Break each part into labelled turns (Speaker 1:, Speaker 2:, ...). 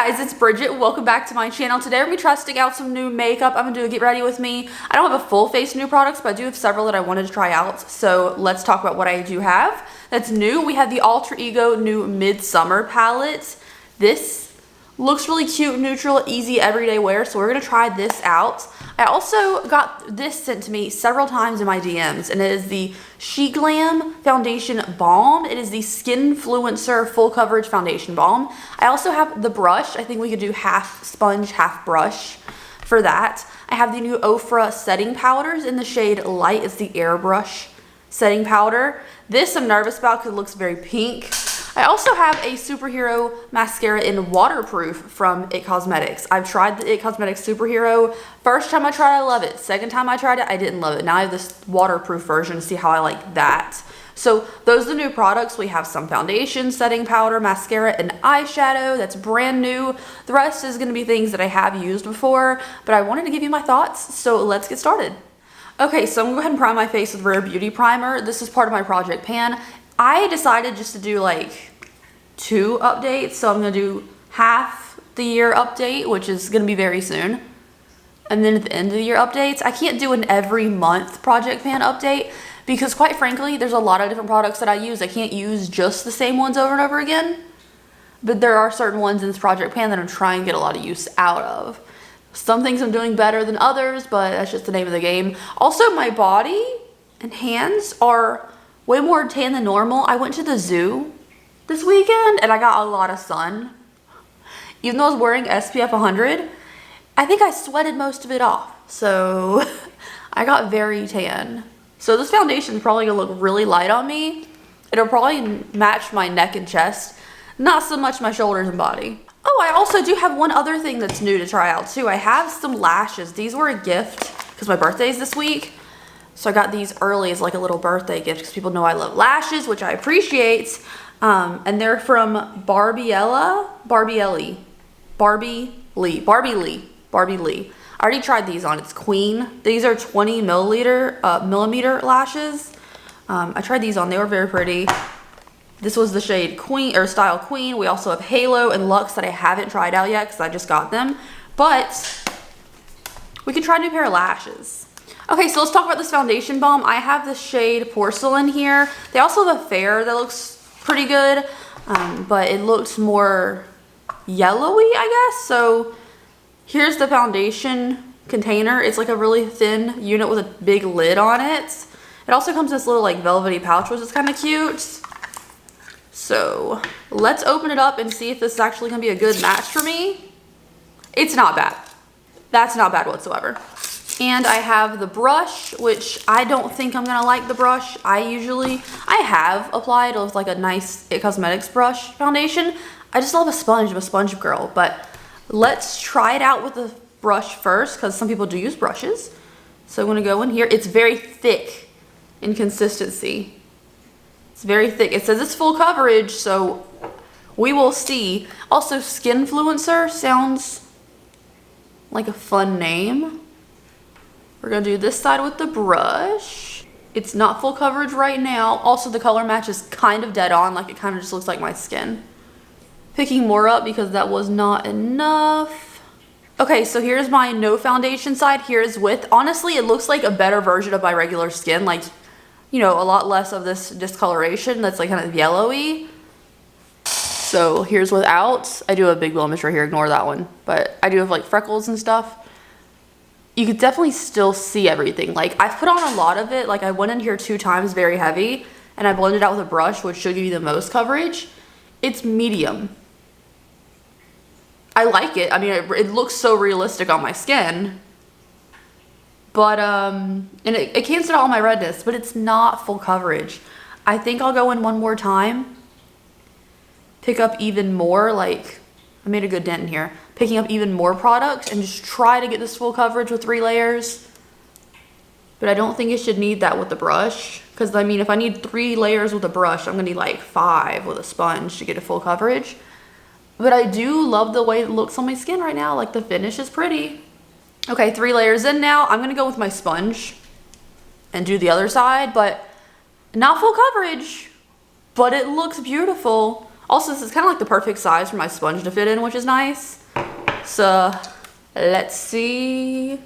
Speaker 1: Guys, it's Bridget. Welcome back to my channel. Today we're going to be testing out some new makeup. I'm going to do a get ready with me. I don't have a full face of new products, but I do have several that I wanted to try out. So let's talk about what I do have. That's new. We have the Alter Ego new Midsummer palette. This looks really cute, neutral, easy everyday wear. So we're going to try this out. I also got this sent to me several times in my DMs, and it is the SheGlam Foundation Balm. It is the Skinfluencer Full Coverage Foundation Balm. I also have the brush. I think we could do half sponge, half brush for that. I have the new Ofra setting powders in the shade Light. It's the Airbrush setting powder. This I'm nervous about because it looks very pink. I also have a superhero mascara in waterproof from It Cosmetics. I've tried the It Cosmetics superhero. First time I tried it, I love it. Second time I tried it, I didn't love it. Now I have this waterproof version to see how I like that. So those are the new products. We have some foundation, setting powder, mascara, and eyeshadow. That's brand new. The rest is going to be things that I have used before, but I wanted to give you my thoughts, so let's get started. Okay, so I'm going to go ahead and prime my face with Rare Beauty Primer. This is part of my Project Pan. I decided just to do like 2 updates, so I'm going to do half the year update, which is going to be very soon, and then at the end of the year updates. I can't do an every month Project Pan update because quite frankly there's a lot of different products that I use. I can't use just the same ones over and over again, but there are certain ones in this Project Pan that I'm trying to get a lot of use out of. Some things I'm doing better than others, but that's just the name of the game. Also, my body and hands are way more tan than normal. I went to the zoo this weekend and I got a lot of sun. Even though I was wearing SPF 100, I think I sweated most of it off. So I got very tan. So this foundation is probably gonna look really light on me. It'll probably match my neck and chest, not so much my shoulders and body. Oh, I also do have one other thing that's new to try out too. I have some lashes. These were a gift because my birthday's this week. So I got these early as like a little birthday gift because people know I love lashes, which I appreciate. And they're from Barbiely. I already tried these on. It's Queen. These are 20 millimeter lashes. I tried these on. They were very pretty. This was the shade Queen or style Queen. We also have Halo and Luxe that I haven't tried out yet because I just got them. But we could try a new pair of lashes. Okay, so let's talk about this foundation balm. I have the shade Porcelain here. They also have a Fair that looks pretty good, but it looks more yellowy, I guess. So here's the foundation container. It's like a really thin unit with a big lid on it. It also comes in this little like velvety pouch, which is kind of cute. So let's open it up and see if this is actually gonna be a good match for me. It's not bad. That's not bad whatsoever. And I have the brush, which I don't think I'm gonna like the brush. I have applied with like a nice It Cosmetics brush foundation. I just love a sponge. I'm a sponge girl, but let's try it out with the brush first because some people do use brushes. So I'm gonna go in here. It's very thick in consistency. It's very thick. It says it's full coverage, so we will see. Also, Skinfluencer sounds like a fun name. We're gonna do this side with the brush. It's not full coverage right now. Also, the color match is kind of dead on, like it kind of just looks like my skin. Picking more up because that was not enough. Okay, so here's my no foundation side. Here's with, honestly, it looks like a better version of my regular skin. Like, you know, a lot less of this discoloration that's like kind of yellowy. So here's without. I do have a big blemish right here, ignore that one. But I do have like freckles and stuff. You could definitely still see everything. Like I've put on a lot of it. Like I went in here 2 times very heavy and I blended out with a brush, which should give you the most coverage. It's medium. I like it. I mean, it looks so realistic on my skin. But, and it cancels out all my redness, but it's not full coverage. I think I'll go in one more time. Pick up even more, like, I made a good dent in here. Picking up even more product and just try to get this full coverage with 3 layers. But I don't think it should need that with the brush. Because, I mean, if I need 3 layers with a brush, I'm going to need like 5 with a sponge to get a full coverage. But I do love the way it looks on my skin right now. Like, the finish is pretty. Okay, 3 layers in now. I'm going to go with my sponge and do the other side. But not full coverage. But it looks beautiful. Also, this is kind of like the perfect size for my sponge to fit in, which is nice. So let's see.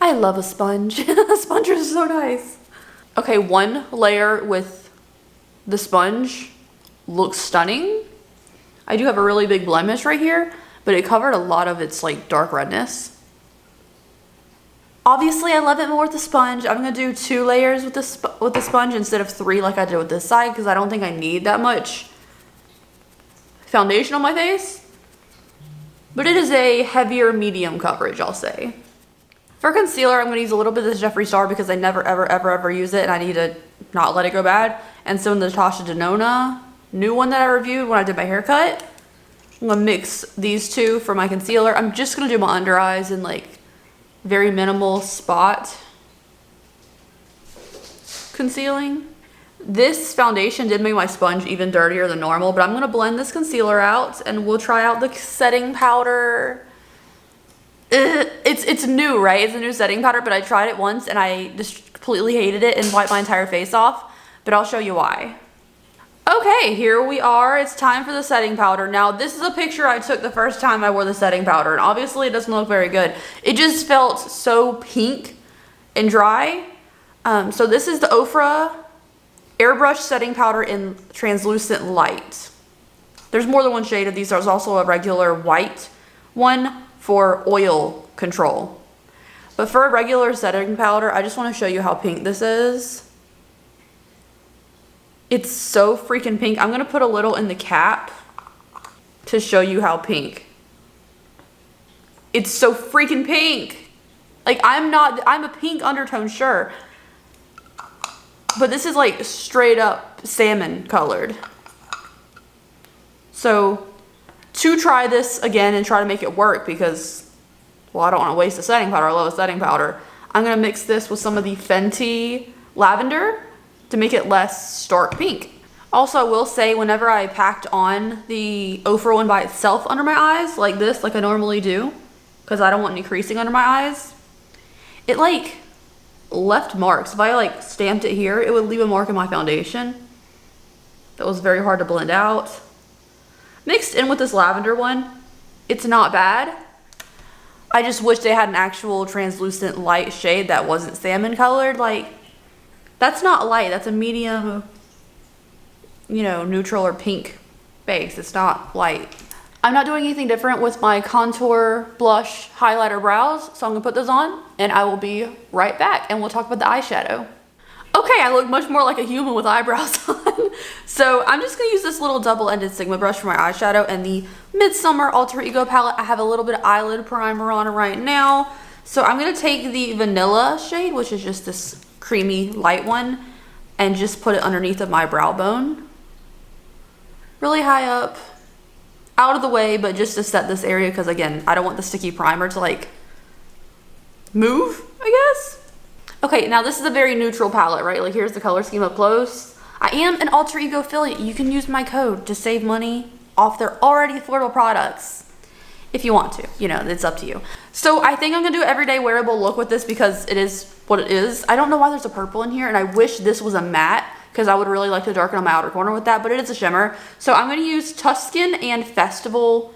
Speaker 1: I love a sponge. Sponges are so nice. Okay, one layer with the sponge looks stunning. I do have a really big blemish right here, but it covered a lot of its like dark redness. Obviously, I love it more with the sponge. I'm gonna do 2 layers with the sponge instead of 3 like I did with this side, because I don't think I need that much foundation on my face. But it is a heavier medium coverage, I'll say. For concealer, I'm gonna use a little bit of this Jeffree Star because I never ever use it and I need to not let it go bad. And so in the Natasha Denona new one that I reviewed when I did my haircut, I'm gonna mix these 2 for my concealer. I'm just gonna do my under eyes in like very minimal spot concealing. This foundation did make my sponge even dirtier than normal, but I'm gonna blend this concealer out and we'll try out the setting powder. It's new, right? It's a new setting powder, but I tried it once and I just completely hated it and wiped my entire face off, but I'll show you why. Okay, here we are. It's time for the setting powder. Now, this is a picture I took the first time I wore the setting powder, and obviously it doesn't look very good. It just felt so pink and dry. So this is the Ofra Airbrush Setting Powder in Translucent Light. There's more than one shade of these. There's also a regular white one for oil control. But for a regular setting powder, I just want to show you how pink this is. It's so freaking pink. I'm gonna put a little in the cap to show you how pink. It's so freaking pink. Like I'm a pink undertone, sure. But this is like straight up salmon colored. So to try this again and try to make it work, because, well, I don't want to waste a setting powder. I love a setting powder. I'm gonna mix this with some of the Fenty lavender to make it less stark pink. Also, I will say, whenever I packed on the Ofra one by itself under my eyes, like this, like I normally do, because I don't want any creasing under my eyes, it like left marks. If I like stamped it here, it would leave a mark in my foundation. That was very hard to blend out. Mixed in with this lavender one, it's not bad. I just wish they had an actual translucent light shade that wasn't salmon colored. Like, that's not light, that's a medium, you know, neutral or pink base. It's not light. I'm not doing anything different with my contour, blush, highlighter, brows, so I'm gonna put those on and I will be right back and we'll talk about the eyeshadow. Okay, I look much more like a human with eyebrows on. So I'm just gonna use this little double-ended Sigma brush for my eyeshadow and the Midsummer Alter Ego palette. I have a little bit of eyelid primer on right now. So I'm gonna take the vanilla shade, which is just this creamy light one, and just put it underneath of my brow bone. Really high up, out of the way, but just to set this area, because again, I don't want the sticky primer to like move, I guess. Okay, now this is a very neutral palette, right? Like here's the color scheme up close. I am an Alter Ego affiliate. You can use my code to save money off their already affordable products. If you want to, you know, it's up to you. So I think I'm gonna do an everyday wearable look with this because it is what it is. I don't know why there's a purple in here, and I wish this was a matte because I would really like to darken on my outer corner with that, but it is a shimmer. So I'm gonna use Tuscan and Festival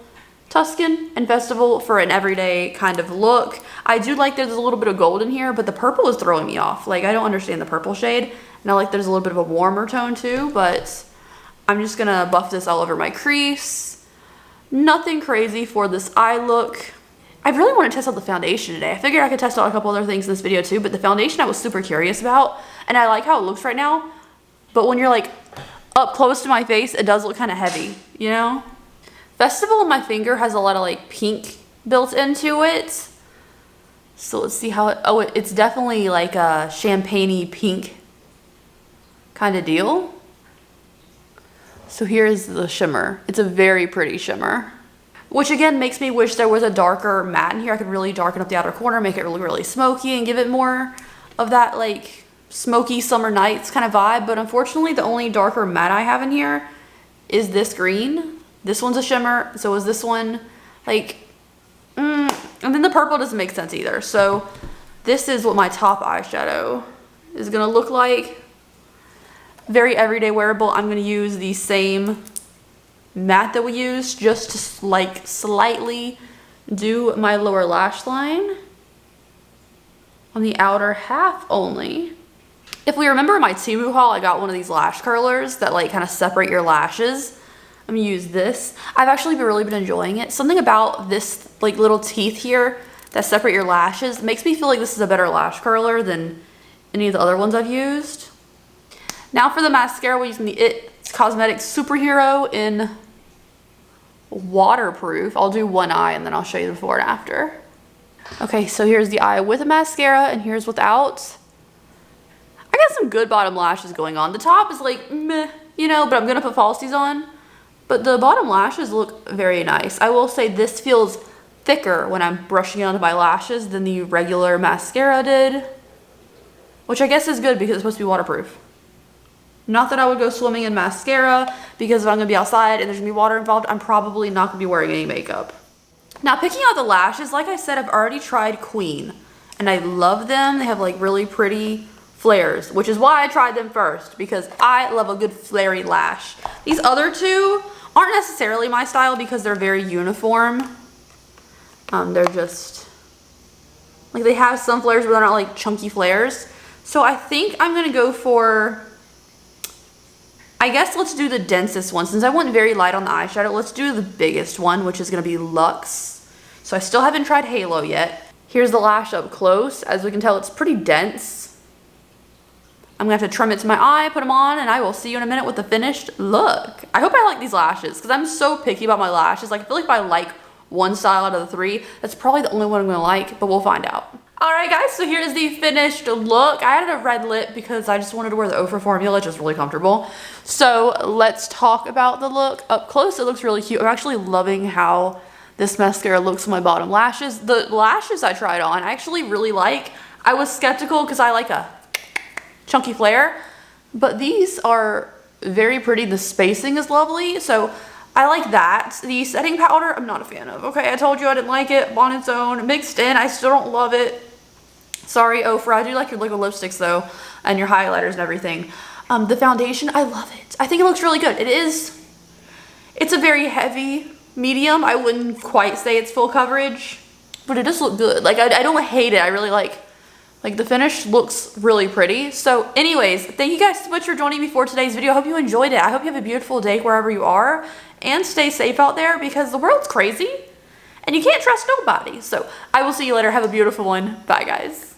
Speaker 1: for an everyday kind of look. I do like there's a little bit of gold in here, but the purple is throwing me off. Like I don't understand the purple shade. And I like there's a little bit of a warmer tone too, but I'm just gonna buff this all over my crease. Nothing crazy for this eye look. I really want to test out the foundation today. I figured I could test out a couple other things in this video too, but the foundation I was super curious about, and I like how it looks right now. But when you're like up close to my face, it does look kind of heavy, you know? Festival on my finger has a lot of like pink built into it. So let's see how it, oh, it's definitely like a champagne-y pink kind of deal. So here's the shimmer. It's a very pretty shimmer, which again makes me wish there was a darker matte in here. I could really darken up the outer corner, make it look really smoky and give it more of that like smoky summer nights kind of vibe. But unfortunately, the only darker matte I have in here is this green. This one's a shimmer, so is this one. Like, and then the purple doesn't make sense either. So this is what my top eyeshadow is gonna look like. Very everyday wearable. I'm gonna use the same matte that we used just to like slightly do my lower lash line on the outer half only. If we remember my Temu haul, I got one of these lash curlers that like kind of separate your lashes. I'm gonna use this. I've actually really been enjoying it. Something about this like little teeth here that separate your lashes makes me feel like this is a better lash curler than any of the other ones I've used. Now for the mascara, we're using the It Cosmetics Superhero in waterproof. I'll do one eye and then I'll show you the before and after. Okay, so here's the eye with a mascara and here's without. I got some good bottom lashes going on. The top is like meh, you know, but I'm gonna put falsies on. But the bottom lashes look very nice. I will say this feels thicker when I'm brushing it onto my lashes than the regular mascara did, which I guess is good because it's supposed to be waterproof. Not that I would go swimming in mascara, because if I'm gonna be outside and there's gonna be water involved, I'm probably not gonna be wearing any makeup. Now picking out the lashes, like I said, I've already tried Queen and I love them. They have like really pretty flares, which is why I tried them first, because I love a good flary lash. These other two aren't necessarily my style because they're very uniform. They're just, like they have some flares, but they're not like chunky flares. So I think I'm gonna go for, I guess let's do the densest one. Since I went very light on the eyeshadow, let's do the biggest one, which is gonna be Luxe. So I still haven't tried Halo yet. Here's the lash up close. As we can tell, it's pretty dense. I'm gonna have to trim it to my eye, put them on, and I will see you in a minute with the finished look. I hope I like these lashes, because I'm so picky about my lashes. Like, I feel like if I like one style out of the three, that's probably the only one I'm gonna like, but we'll find out. Alright guys, so here's the finished look. I added a red lip because I just wanted to wear the Ofra formula, just really comfortable. So let's talk about the look. Up close, it looks really cute. I'm actually loving how this mascara looks on my bottom lashes. The lashes I tried on, I actually really like. I was skeptical because I like a chunky flare, but these are very pretty. The spacing is lovely, so I like that. The setting powder, I'm not a fan of. Okay, I told you I didn't like it on its own. Mixed in, I still don't love it. Sorry, Ofra. I do like your liquid lipsticks though, and your highlighters and everything. The foundation, I love it. I think it looks really good. It's a very heavy medium. I wouldn't quite say it's full coverage, but it does look good. Like, I don't hate it. I really like the finish looks really pretty. So anyways, thank you guys so much for joining me for today's video. I hope you enjoyed it. I hope you have a beautiful day wherever you are, and stay safe out there because the world's crazy and you can't trust nobody. So I will see you later. Have a beautiful one. Bye guys.